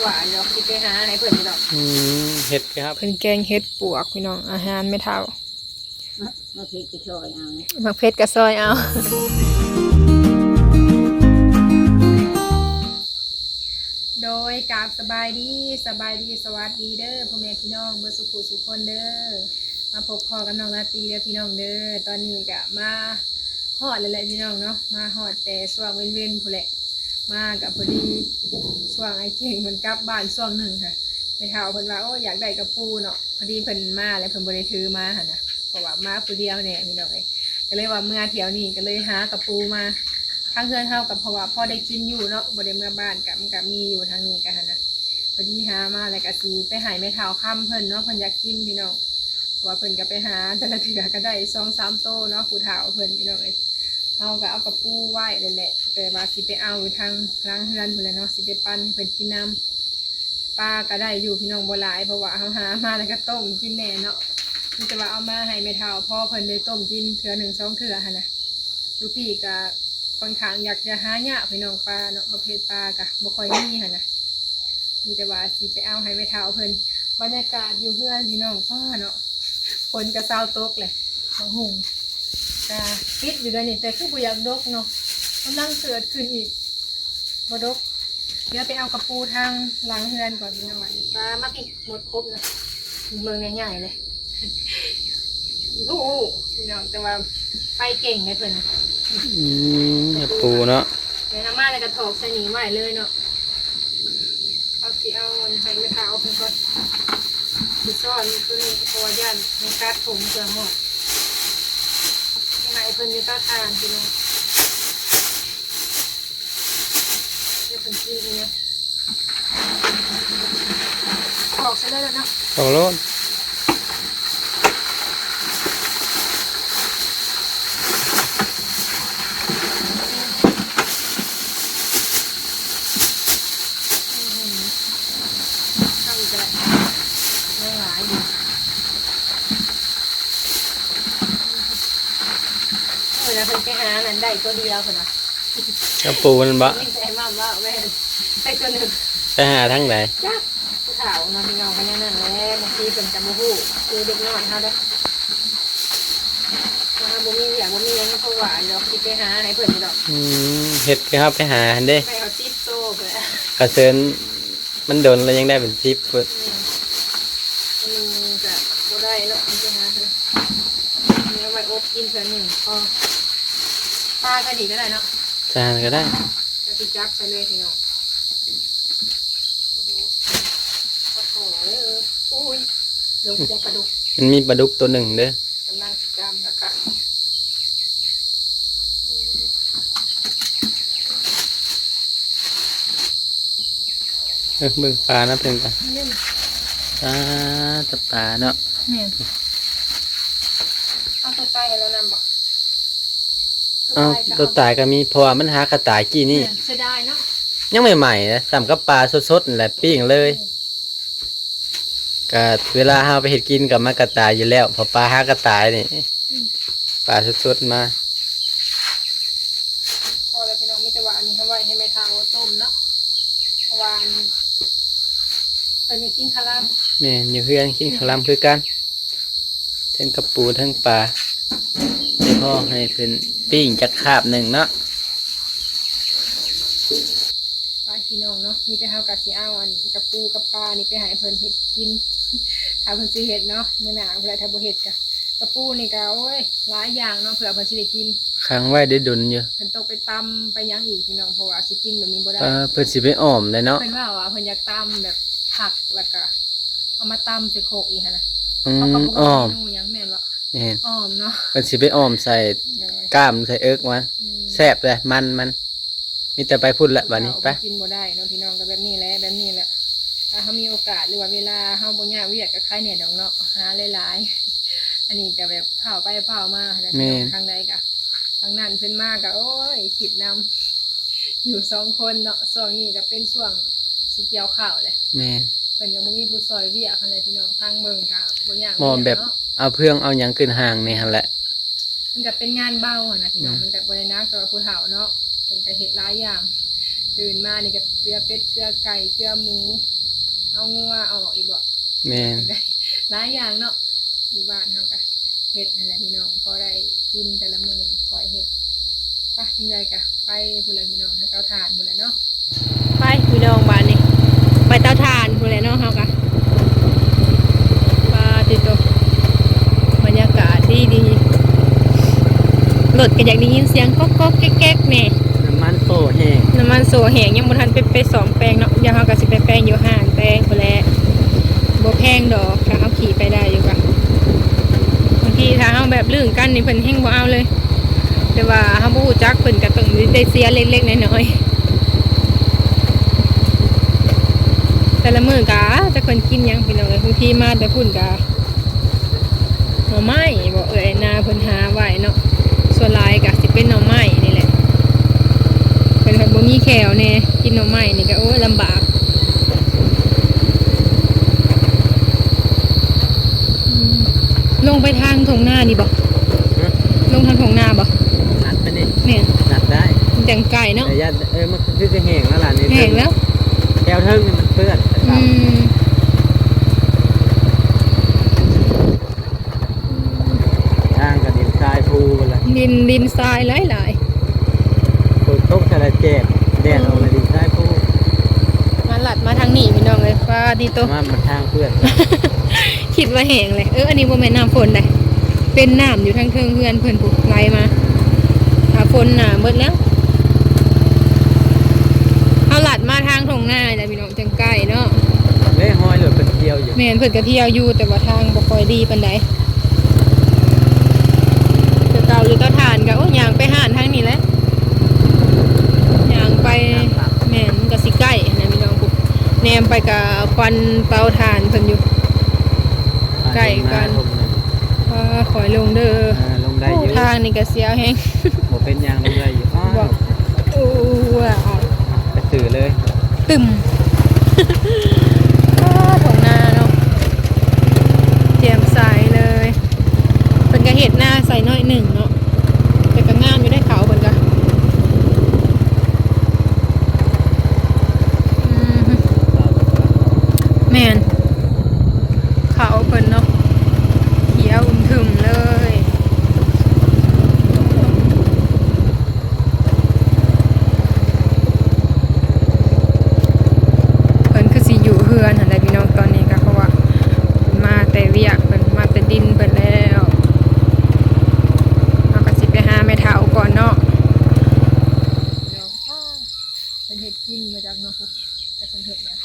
หวานเนาะที่ไปหาให้เพิ่นนี่ดอกเห็ดครับเพิ่นแกงเห็ดปวกพี่น้องอาหารไม่เท่ามาเพชรก็ช่วยเอามักเพชรก็ซอยเอาโดยกราบสบายดีสวัสดีเด้อพ่อแม่พี่น้องเบอร์สุขุสุขคนเด้อมาพบพ่อกับน้องราตรีเด้อพี่น้องเด้อตอนนี้ก็มาฮอดเลยแหละพี่น้องเนาะมาฮอดแต่ช่วงเว้นๆพุ่นแหละมากับพอดีช่วงไอ้เก่งมันกลับบ้านช่วงหนึ่งค่ะในข่าวเพิ่นว่าโอ้อยากได้กระปูเนาะพอดีเพิ่นมาแล้วเพิ่นบ่ได้ถือมาหั่นน่ะเพราะว่ามาผู้เดียวแน่พี่น้องเอ้ยก็เลยว่าเมื่อเที่ยวนี้ก็เลยหากระปูมาทางเฮือนเฮากับเพราะว่าพอได้กินอยู่เนาะบ่ได้เมื่อบ้านกับมันก็มีอยู่ทางนี้ก็หั่นน่ะพอดีหามาแล้วก็สิไปให้แม่เฒ่าค่ำเพิ่นเนาะเพิ่นอยากกินพี่น้องว่าเพิ่นก็ไปหาแต่ละเทื่อก็ได้ 2-3 โตเนาะผู้เฒ่าเพิ่นพี่น้องเอ้ยเอาก็เอากระปูไว้เลยแหละแต่ว่าสิไปเอาอยู่ทางล้างเฮือนพุ่นแหละเนาะสิไปปั้นให้เพิ่นกินน้ำปลาก็ได้อยู่พี่น้องบ่หลายเพราะว่าเฮาหามาแล้วก็ต้มกินแน่เนาะมันจะว่าเอามาให้แม่เฒ่าพ่อเพิ่นได้ต้มกินเทื่อ1 2เทื่อหั่นน่ะลูกพี่ก็ค่อนข้างอยากจะหายากพี่น้องปลาเนาะประเภทปลาก็บ่ค่อยมีหั่นน่ะมีแต่ว่าสิไปเอาให้แม่เฒ่าเพิ่นบรรยากาศอยู่เฮือนพี่น้องฟ้าเนาะฝนก็เซาตกเลยบ่หุ่งก็ปิดอยู่ด้วยนี่แต่คือบ่อยากดกเนาะกำลังเกิดขึ้นอีกบ่ดกเดี๋ยวไปเอากระปูทางหลังเฮือนก่อนพี่น้องปลามาพี่หมดครบนะเมืองใหญ่ๆเลยโอ้โหพี่น้องแต่ว่าไปเก่งเลยเพิ่นเห็ดปูเนาะเดี๋ยวทำมาแล้วก็ถอกใส่หนีไว้เลยเนาะเอาสิเอาเงินให้แม่ค้าเอาเพิ่นก่อนสิซ่อนตัวนี้เพราะว่าย่านในการดผมเสื่อมหมดยังไงเพิ่นอยู่ใต้ทานพี่น้องเดี๋ยวเพิ่นกินเนี่ยถอกใส่ได้แล้วเนาะสองโลแล้วเพิ่นไปหานั่นได้ตัวเดียวเพิ่นน่ะกระปูมันบะแต่มาว่าแม่ได้ตัวหนึ่งไปหาทั้งไหนจ้าผู้สาวเนาะพี่น้องกันนั่นแหละบางทีเพิ่นจะบ่ฮู้คือเด็กน้อยเฮาเด้อว่าบ่มีอยากบ่มีหยังเพราะว่าดอกสิไปหาให้เพิ่นนี่ดอกเห็ดครับไปหาเด้ไปเอาติ๊บโตเพิ่นกระเซินมันโดนแล้วยังได้เป็นทิปเพิ่นจะบ่ได้เนาะไปหาเพิ่นเนี่ยไว้อบกินเพิ่นนึงพอปลาก็ดีก็ได้เนาะจานก็ได้จะติดจับไปเลยพี่น้องโอ้โหปลาขอเลยอุ้ยลงจากปลาดุกมันมีปลาดุกตัวหนึ่งเด้อกำลังติดจำนะคะเบิ่งปลานะเพิ่นกันตะปลาเนาะเนี่ยเอาตัวตายแล้วนำบ่ตัวตายก็มีเพราะว่ามันหากระต่ายกี่นี่เสียดายเนาะยังใหม่ๆนะสำกับปลาสดๆแหละปิ้งเลยก็เวลาเฮาไปเห็ดกินกับมากระต่ายอยู่แล้วพอปลาหากระต่ายนี่ปลาสดๆมาพอแล้วพี่น้องมีแต่ว่าอันนี้ให้ไว้ให้แม่เฒ่าต้มเนาะเพราะว่าเป็นกินคาร่ำแม่อยู่เฮือนกินคาร่ำคือกันทั้งกระปูทั้งปลาให้พ่อให้เพิ่นปิ้งจักคาบหนึ่งเนาะปลาพี่น้องเนาะมีแต่เฮากับสิเอาอันกระปูกับปลานี่ไปให้เพิ่นเฮ็ดกินถ้าเพิ่นสิเฮ็ดเนาะมื้อหน้าเพิ่นได้ถ้าบ่เฮ็ดก็กระปูนี่ก็โอ้ยหลายอย่างเนาะเผื่อเพิ่นสิได้กินค้างไว้ได้ดนอยู่เพิ่นต้องไปตำไปหยังอีกพี่น้องเพราะว่าสิกินแบบนี้บ่ได้เพิ่นสิไปอ้อมเลยเนาะเพิ่นว่าเพิ่นอยากตำแบบผักแล้วก็เอามาตำใส่โขกอีกหั่นน่ะอ้อมหยังแม่นบ่แม่นอ้อมเนาะเพิ่นสิไปอ้อมใส่กล้ามใส่เอิกมันแซ่บเลยมันมีแต่ไปพูดละบัดนี้ไปกินบ่ได้เนาะพี่น้องก็แบบนี้แหละถ้าเฮามีโอกาสหรือว่าเวลาเฮาบ่ยากเวียกก็คล้ายเนี่ยดอกเนาะหาหลายๆอันนี้ก็แบบเผาไปเผามาแต่พี่น้องทางใดก็ทางนั้นเพิ่นมาก็โอ้ยคิดนำอยู่2คนเนาะช่วงนี้ก็เป็นช่วงสิเกี่ยวข้าวเลยแม่เพิ่นก็บ่มีผู้ซอยเวียกคั่นแหละพี่น้องทางเบิ่งก็บ่ยากแบบเอาเพื่องเอาหยังขึ้นห่างนี่หั่นแหละมันก็เป็นงานเบานะพี่น้องมันก็บ่ได้นักสำหรับผู้เฒ่าเนาะเพิ่นก็เฮ็ดหลายอย่าง ตื่นมานี่ก็เกลือเป็ดเกลือไก่เกลือหมู เอางัวออกอีกบ่ แม่น ได้หลายอย่างเนาะอยู่บ้านเฮาก็เฮ็ดนั่นแหละพี่น้องพอได้กินแต่ละมื้อคอยเฮ็ดไปจังไดกะไปพุ่นละพี่น้องถ้าเตาถ่านพุ่นละเนาะไปพี่น้องบ้านนี้ไปเตาถ่านพุ่นละเนาะเฮากะปาติโตบรรยากาศดีรถก็อยากได้ยินเสียงก๊อกๆแก๊กๆแน่ น้ำมันโซ่แห้ง น้ำมันโซแห้งยังบ่ทันไปสองแปลงเนาะเดี๋ยวเฮาก็สิไปแปลงอยู่ห้างแปลงพุ่นแหละบ่แพงดอกถ้าเอาขี่ไปได้อยู่กะบางทีถ้าเฮาแบบลื่นกันนี่เพิ่นแฮงบ่เอาเลยแต่ว่าเฮาบ่ฮู้จักเพิ่นก็ต้องได้เสียเล็กๆน้อยๆแต่ละมื้อกะจะเพิ่นกินหยังพี่น้องเอ้ยบางทีมาแต่พุ่นกะหน่อไม้บ่เอ้ยนาเพิ่นหาไว้เนาะส่วนหลายกะสิเป็นหน่อไม้นี่แหละเพิ่นก็บ่มีแขวแน่กินหน่อไม้นี่ก็โอ้ยลำบากลงไปทางถงหน้านี่บ่ลงทางถงหน้าบ่ นัดไปนี่ แม่น นัดได้ มันจังไก่เนาะ แต่ญาติมันคือจะแห้งแล้วล่ะนี่ แห้งแล้ว แก้วเทิงนี่มันเปื้อน อืม ทางกับดินทรายภูกันละ ดินทรายหลาย ฝนตกทะเลเจ็บแดดออกมาดินทรายภู ๆมาหลัดมาทางนี้พี่น้องเลยฟ้าดีโต มามันทางเปื้อน คิดว่าแห้งเลยอันนี้บ่แม่นน้ำฝนเลยเป็นน้ำอยู่ทางเทิงเพื่อนเพิ่นผูกไหลมาถ้าฝนน่ะเบิดแล้วเฮาหลัดมาทางถงหน้าแหละพี่น้องจังไก่เนาะ เล่ห้อยหลุดเป็นเที่ยวอยู่ แม่นเพิ่นก็เที่ยวอยู่แต่ว่าทางบ่ค่อยดีปานใดแต่เก่าอยู่เตาถ่านก็ย่างไปหานทางนี้แหละย่างไปแม่นมันก็สิใกล้นะพี่น้องปุ๊บแนมไปกับควันเตาถ่านเพิ่นอยู่ ใกล้กัน ขอยลงเด้อ ลงได้อยู่ ทางนี่ก็เสียแฮง บ่เป็นยางลงได้อยู่ บอกโอ้ว้าว ไปสื่อเลย ตึมถงหน้าเนาะเตรียมใส่เลยเป็นกระเห็ดหน้าใส่น้อยหนึ่งเนาะแต่ก็งามอยู่ได้เขาเป็นกะแมนเขาเป็นเนาะเขียวถึมเลยเพิ่นคือสิอยู่เฮือนหั่นแหละพี่น้องตอนนี้ก็เพราะว่ามาแต่เวียกเพิ่นมาแต่ดินเพิ่นแล้วเราก็สิไปหาแม่เฒ่าก่อนเนาะเพิ่นเฮ็ดกินมาจากเนาะแต่เพิ่นเฮ็ดนะ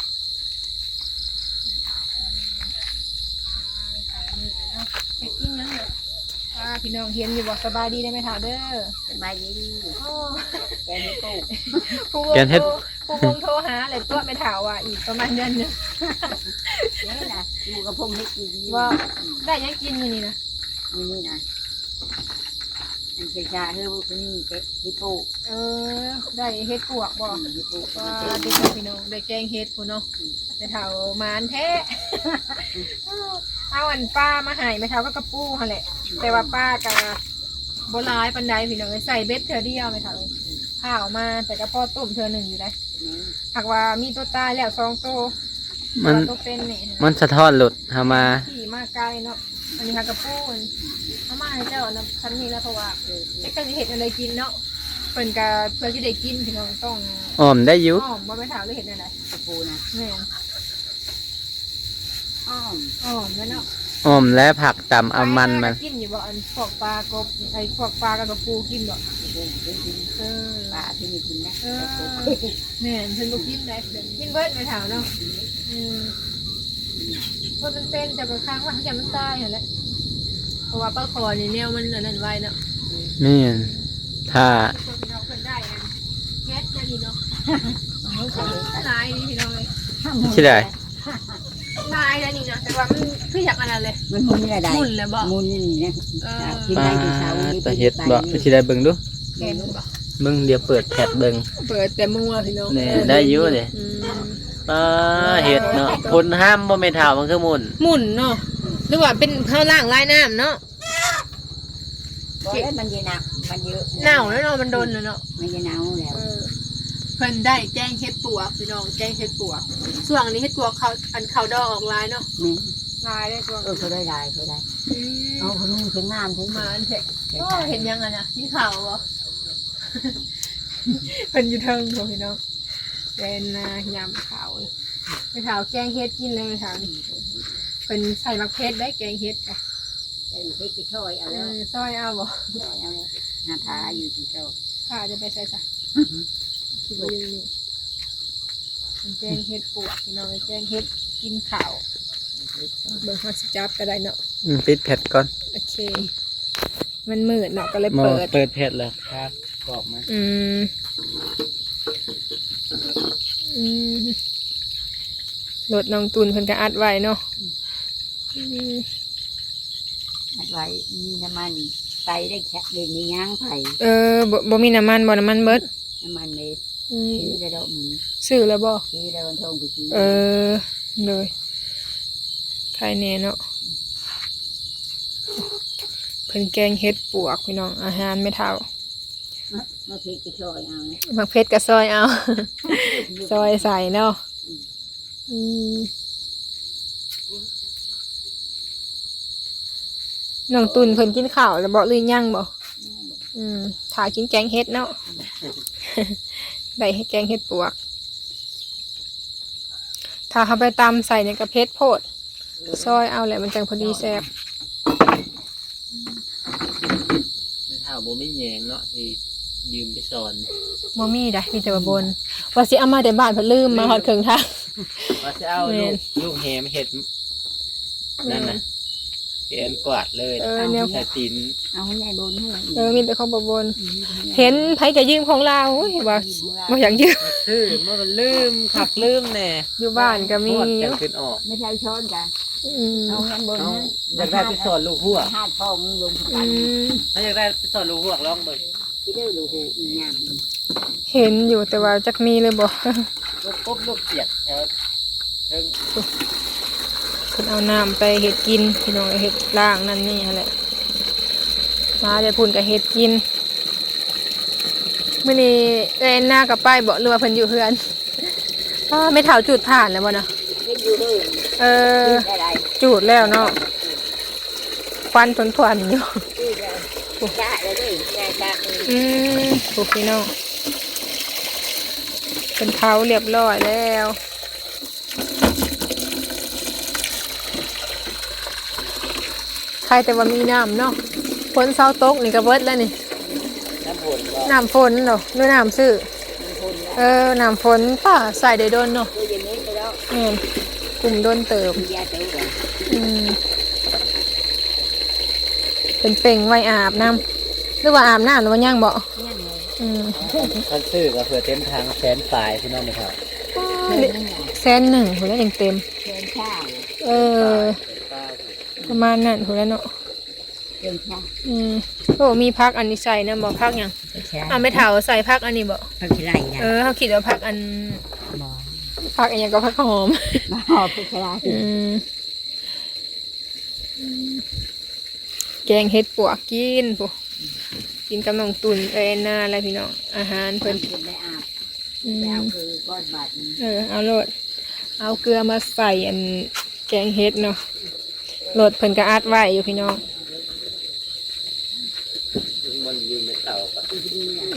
เฮ็ดกินยังเลยพี่น้องเห็นอยู่บ่สบายดีได้ไหมเฒ่าเด้อ สบายดี โอ้ แกนี่กู ผู้วงโทรหาเลยตัวแม่เฒ่าอ่ะอีกประมาณเดือนนึง นี่นะกูกับพงให้กิน ว่าได้ยังกินมื้อนี้นะ นี่นะอันเชียชาเฮ้ยพวกนี้เจ๊ฮิปโป ได้เฮ็ดปวกบ่ ฮิปโป ว่าติดพี่น้องได้แกงเฮ็ดพุ่นเนาะแม่เฒ่ามานแท้ เอาอันป้ามาให้แม่เฒ่าก็กระปูหั่นแหละแต่ว่าป้าก็บ่หลายปานใดพี่น้องใส่เบ็ดเทื่อเดียวแม่เฒ่าข้าวมาแต่ก็พอต้มเทื่อหนึงอยู่ได้หากว่ามีตัวตายแล้ว2ตัว มัน ตัวเป็นนี่ มันสะท้อนหลุดทามา ขี่มาไกลเนาะอันนี้หากระปูนเอามาให้เจ้านะคันนี้แล้วเพราะว่าจะก็สิเฮ็ดอะไรกินเนาะเพิ่นก็เพื่อสิได้กินพี่น้องต้อง อ้อมได้อยู่ อ้อมบ่ไปถามหรือเฮ็ดแนวใด กระปูนะ แม่น อ้อม อ้อมแล้วเนาะ อ้อมและผักตำเอามันมัน กินอยู่บ่อันพวกปลากบไอ้พวกปลากับกระปูกินบ่ กระปูกิน เออ ปลาที่มีกินนะ แม่นเพิ่นบ่กินได้กินเบิดไปถามเนาะเพราะมันเป็นแต่บางครั้งว่าจะมันตายหั่นแหละเพราะว่าปลาคอนี่แนวมันอันนั้นไว้เนาะ นี่ถ้า พี่น้องเพิ่นได้อันเฮ็ดได้ดีเนาะหลายดีพี่น้องเลย ที่ใด ลายแล้วนี่นะแต่ว่ามันคืออยากอะไรเลย มันมุนอะไรได้ หมุนแล้วบ่ มุนนี่นะกิน ปลา ได้กินเช้า ตัวเฮ็ดบ่ไปที่ใดเบิ่งดู แกนบ่ เบิ่งเดี๋ยวเปิดแผดเบิ่ง เปิดแต่มัวพี่น้อง นี่ได้อยู่เด้ปลาเฮ็ดเนาะคนห้ามบ่แม่นเฒ่ามันคือหมุน หมุนเนาะหรือว่าเป็นข้าวล่างลายน้ำเนาะ บอกแล้วมันเย็นหนักมันเยอะ หนาวแล้วเนาะมันโดนแล้วเนาะ มันจะหนาวแล้ว เพิ่นได้แกงเฮ็ดปวกพี่น้องแกงเฮ็ดปวกส่วนนี้เฮ็ดปวกเขาอันเขาดอกออกลายเนาะ นี่ ลายได้ส่วน เขาได้ได้เขาได้ อืม เอาคนนู้นเป็นงามทั้ง มาอันเทคก็เห็นยังไงนะที่เขาบ่ เพิ่นอยู่เทิงโถพี่น้องเป็นยำขาวไปขาวแกงเฮ็ดกินเลยค่ะนี่เป็นใส่มะเขือได้แกงเฮ็ดจ้ะ เป็นพริกช่อยเอาแล้ว ซอยเอาบ่ ช่อยเอาแล้วงาทาอยู่ที่โจ้ ข้าจะไปใส่ซะคิดว่าอยู่นี่เป็นแกงเฮ็ดปวกพี่น้องแกงเฮ็ดกินข้าวเบิ่งฮอดสิจับก็ได้เนาะ ปิดแพทก่อน โอเค มันมืดเนาะก็เลย หมอ เปิด เปิดแพทแล้วครับกรอบมา อืมอืมรถน้องตุนเพิ่นก็อัดไว้เนาะอืม อัดไว้มีน้ำมันไตได้แค่เดี๋ยวมีย่างไผ่ บ่มีน้ำมันบ่น้ำมันเบิด น้ำมันเมส อืม ซื้อได้ดอกหมู ซื้อแล้วบ่ ซื้อได้วันทงไปซื้อ เลยใครแน่เนาะเพิ่นแกงเฮ็ดปวกพี่น้องอาหารไม่เท่า มาพริกช่อยเอา มักเพชรก็ซอยเอา ซอยใส่เนาะอืมน้องตุนเพิ่นกินข้าวแล้วบ่หรือยังบ่ถ้ากินแกงเฮ็ดเนาะ ได้ให้แกงเฮ็ดปวก ถ้าเขาไปตำใส่ในกระเพชรโพดซอยเอาแหละมันจังพอดีแซ่บ ไม่เท่าบ่มีแยงเนาะที่ยืมไปสอน บ่มีได้มีแต่ว่าบนว่าสิเอามาแต่บ้านเพิ่นลืมมาฮอดครึ่งทาง ว่าจะเอาลูกแหมเห็ดนั่นน่ะแกนกวาดเลย เนี่ย ใส่ตีน เอาให้ใหญ่บนให้ มีแต่ของบ่บนเห็นไผก็ยืมของเราโอ้ยว่าบ่อยากยืม ชื่อมันลืมขับลืมแน่ อยู่บ้านก็มี ทอดจังขึ้นออก ไม่ใช่ช้อนกัน อืม เอาให้บน เอา นะ อยากได้ไปสอนลูกหัว หาดฟองลง อืม ถ้าอยากได้ไปสอนลูกหัวลองเบิ่ง ที่ได้ลูกหูอีงาม เห็นอยู่แต่ว่าจักมีเลยบ่ ลูกปุ๊บลูกเกียดแถวเทิง เพิ่นเอาน้ำไปเฮ็ดกินพี่น้องเฮ็ดล้างนั่นนี่หั่นแหละมาแต่พุ่นก็เฮ็ดกินมื้อนี้หน้ากับป้ายบ่หรือว่าเพิ่นอยู่เฮือนไม่เท่าจุดผ่านแล้วบ่เนาะ ไม่อยู่เลย อ ได้ จุดแล้วเนาะควันทวนๆอยู่ ที่ได้จ้าเลยดิจ้า ถูกพี่น้องเป็นเผาเรียบร้อยแล้วใครแต่ว่ามีน้ำเนาะฝนเศร้าตกนี่ก็เบิดแล้วนี่ น้ำผลก็ น้ำฝนเนาะด้วยน้ำซื้อน้ำฝนป่าใส่ได้โดนเนาะ ตัวอย่างนี้ไปแล้ว กลุ่มโดนเติม ยาเต๋อเลย เป็นเป่งไว้อาบน้ำหรือว่าอาบน้ำหรือว่าย่างบ่ เนี่ยไง ท่านซื้อก็เพื่อเต็มทางแสนปลายพี่น้องไหมครับ 100,000หัวแล้วยังเต็ม เชิญข้าว ประมาณนั้นหัวแล้วเนาะ เชิญข้าว โอ้มีพักอันนี้ใส่นะบ่พักหยังไม่เถาใส่พักอันนี้บ่ พักไรนะ เขาคิดว่าพักอัน หมอ พักอันยังก็พักหอม มาหอบพักไร แกงเห็ดปวกกินพวกกินกับน้องตุนนาอะไรพี่น้องอาหารเพิ่น กินได้อาบแล้วคือก้อนบาด เอาโลดเอาเกลือมาใส่อันแกงเห็ดเนาะโหลดเพิ่นก็อัดไว้อยู่พี่น้อง มันยืมในเตาก็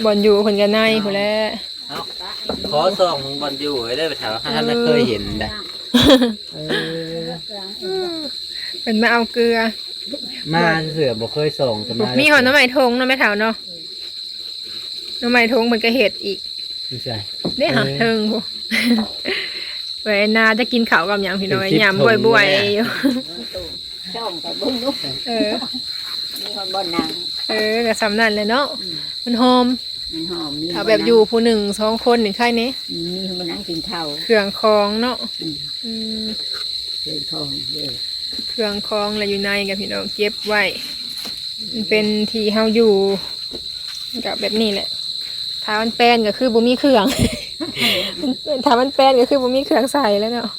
บอนอยู่เพิ่นก็ในพุ่นแหละ เอาขอส่องบอลอยู่ไว้ได้ไปถามท่านไม่เคยเห็นได้ เพิ่นมาเอาเกลือ มาเสือบ่เคยส่งจะมา มีหอน้ำไม้ทงน้ำไม้เถาเนาะน้ำไม้ทงเพิ่นก็เห็ดอีก ไม่ใช่ นี่หาเทิงพวก ไว้นาจะกินข้าวกับหยังพี่น้อยยำบวยๆอยู่ ช่องแต่บุ้งลุก มีคนบนนาง ก็สำนั่นเลยเนาะมันหอม มันหอม ถ้าแบบอยู่ผู้หนึ่งสองคนหนึ่งใครเนี้ มีคนมานั่งกินข้าว เครื่องคองเนาะ เดินทองเยอะ เครื่องคองอะไรอยู่ในกับพี่น้องเก็บไว้มันเป็นที่เฮาอยู่กับแบบนี้แหละถ้ามันแป้นก็คือบ่มีเครื่อง ถ้ามันแป้นก็คือบ่มีเครื่องใส่แล้วเนาะ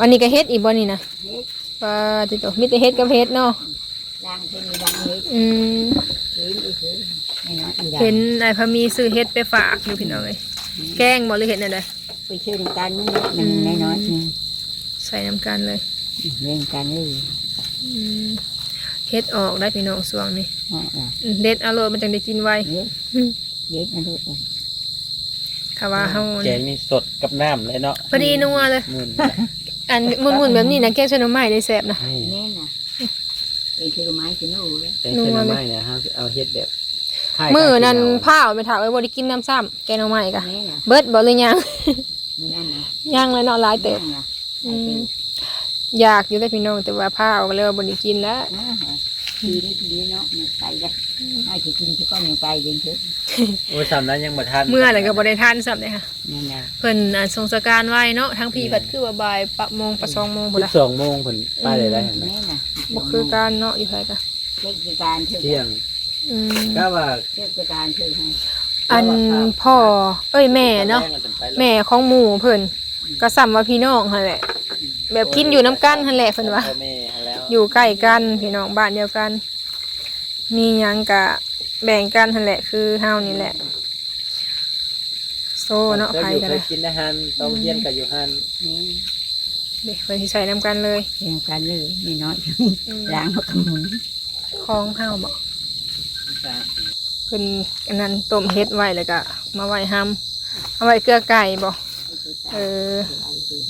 อันนี้ก็เฮ็ดอีกบ่นี่นะ เฮ็ด ว่าจิตมีแต่เฮ็ดกับเฮ็ดเนาะ ล้างเป็นดังเฮ็ด อืม เฮ็ดอีกเฮ็ด ไม่น้อยอีก เห็นนายพามีซื้อเฮ็ดไปฝากอยู่พี่น้องเลยแกงบ่หรือเห็ดอะไร ไปชื่อน้ำกันนี่มันน้อยๆนึง ใส่น้ำกันเลย เล่นกันเลย อืมเฮ็ดออกได้พี่น้องสวงนี่ อ่ะ เด็ดอร่อยมันจังได้กินไว เยอะเยอะนะลูก ค่ะว่าเฮา แกงนี่สดกับน้ำเลยเนาะ พอดีนัวเลย มึน อันมุนๆแบบนี้นะแกงเส้นหน่อไม้ได้แซ่บนะ นี่ แน่น่ะไอ้ชื่อไม้ชื่อหนูเลย แกงเส้นหน่อไม้เนี่ยฮะเอาเฮ็ดแบบคล้ายๆ มื้อนั้น ที่ ผ้าเอาไปถากไว้บ่ได้กินน้ำซ้ำแกงหน่อไม้กะ แน่น่ะ เบิดบ่เลยยัง ไม่นั่นนะ ยังเลยเนาะหลายเติบ น่ะ อืมอยากอยู่ได้พี่น้องแต่ว่าผ้าเอาก็เลยบ่ได้กินแล้ว ทีนี้ทีนี้เนาะมันไปได้ให้ที่กินที่ก้อนยังไปเดินเถอะ โอ้ยสำนั้นยังบ่ทัน เมื่ออะไรก็บ่ได้ทานซ้ำเลยค่ะ นั่นน่ะ เพิ่นทรงสการไว้เนาะทั้งพี่เพิ่นคือว่าบ่ายปะโมงปะ2โมงพุ่นล่ะ 12 โมงเพิ่นไปได้เห็นไหม แน่น่ะ บ่คือการเนาะอยู่ไผกะ เทศกาลเถอะ เที่ยง อืม ก็ว่า เทศกาลเถอะให้ อันพ่อเอ้ยแม่เนาะแม่ของหมู่เพิ่นก็ซ้ำว่าพี่น้องหั่นแหละ แบบกินอยู่น้ำกันหั่นแหละเพิ่นว่า พ่อแม่หั่นแล้ว อยู่ใกล้กันพี่น้องบ้านเดียวกัน มีหยังกะแบ่งกันหั่นแหละคือเฮานี่แหละโซ่เนาะไผกัน เค เลย ย กินอาหารต้องเฮียนกับอยู่หัน นี่ เด็กเพิ่นสิใส่น้ำกันเลย เทศกาลเลยไม่น้อย อืม ล้างหัวกระมุน ของเฮาบ่เพิ่นอันนั้นต้มเฮ็ดไว้แล้วก็มาไว้ห้ำเอาไว้เกลือไก่บ่เออ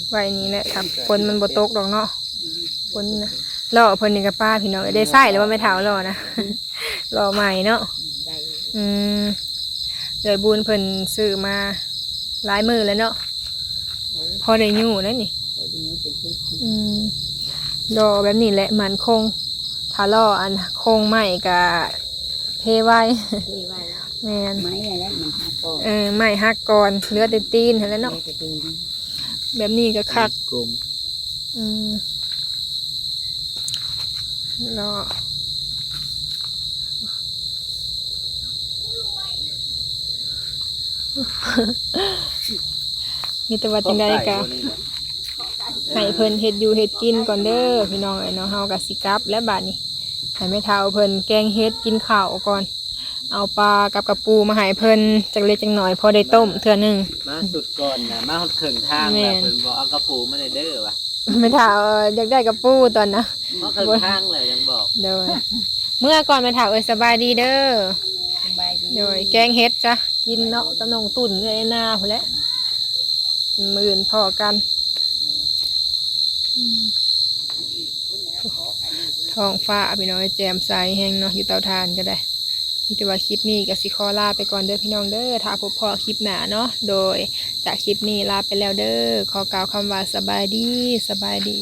ไว้นี่แหละครับฝนมันบ่ตกดอกเนาะฝนน่ะล่อเพิ่นนี่ก็ป้าพี่น้องได้ใส่หรือว่าไม่เท่าล่อนะ ล่อใหม่เนาะ ได้ อืมเดี๋ยวบุญเพิ่นซื้อมาหลายมือแล้วเนาะพอได้อยู่แล้วนี่ โอ้ยนิ้วเป็นที่ อืมรอแบบนี้แหละมันคงถ้ารออันคงใหม่กับเพไว้ ที่ว่า แม่น ไม้อะไรมันหักก่อน ใหม่ฮักก่อนเหลือแต่ตีนเห็นแล้วเนาะ จะตีน แบบนี้ก็คัก กลุ่ม อืมรอมีแต่ว่าจังไดกะ ให้เพิ่นเฮ็ดอยู่เฮ็ดกินก่อนเด้อพี่น้องไอ้น้องเฮาก็สิกลับและบาดนี้ให้แม่เฒ่าเพิ่นแกงเฮ็ดกินข้าวก่อน เอาปลากับกระปูมาให้เพิ่นจักเล็กจักหน่อยพอได้ต้มเทื่อหนึง มาสุดก่อนนะมาครึ่งทาง แม่ แล้ว น เพิ่นบอกเอากระปูมาเลยเด้อว่ะ แม่เฒ่าอยากได้กระปูตอนนะ เพราะครึ่งทางเลยยังบอก โดยเมื่อก่อนแม่เฒ่าสบายดีเด้อ สบายดี โดยแกงเฮ็ดจ้ะกินเนาะกับน้องตุ่นเลยหน้าพุ่นแหละมื้ออื่นพอกันท้องฟ้าพี่น้องแจ่มใสแห้งเนาะอยู่เตาถ่านก็ได้มีแต่ว่าคลิปนี้ก็สิขอลาไปก่อนเด้อพี่น้องเด้อถ้าพบพอคลิปหน้าเนาะโดยจากคลิปนี้ลาไปแล้วเด้อขอกล่าวคำว่าสบายดีสบายดี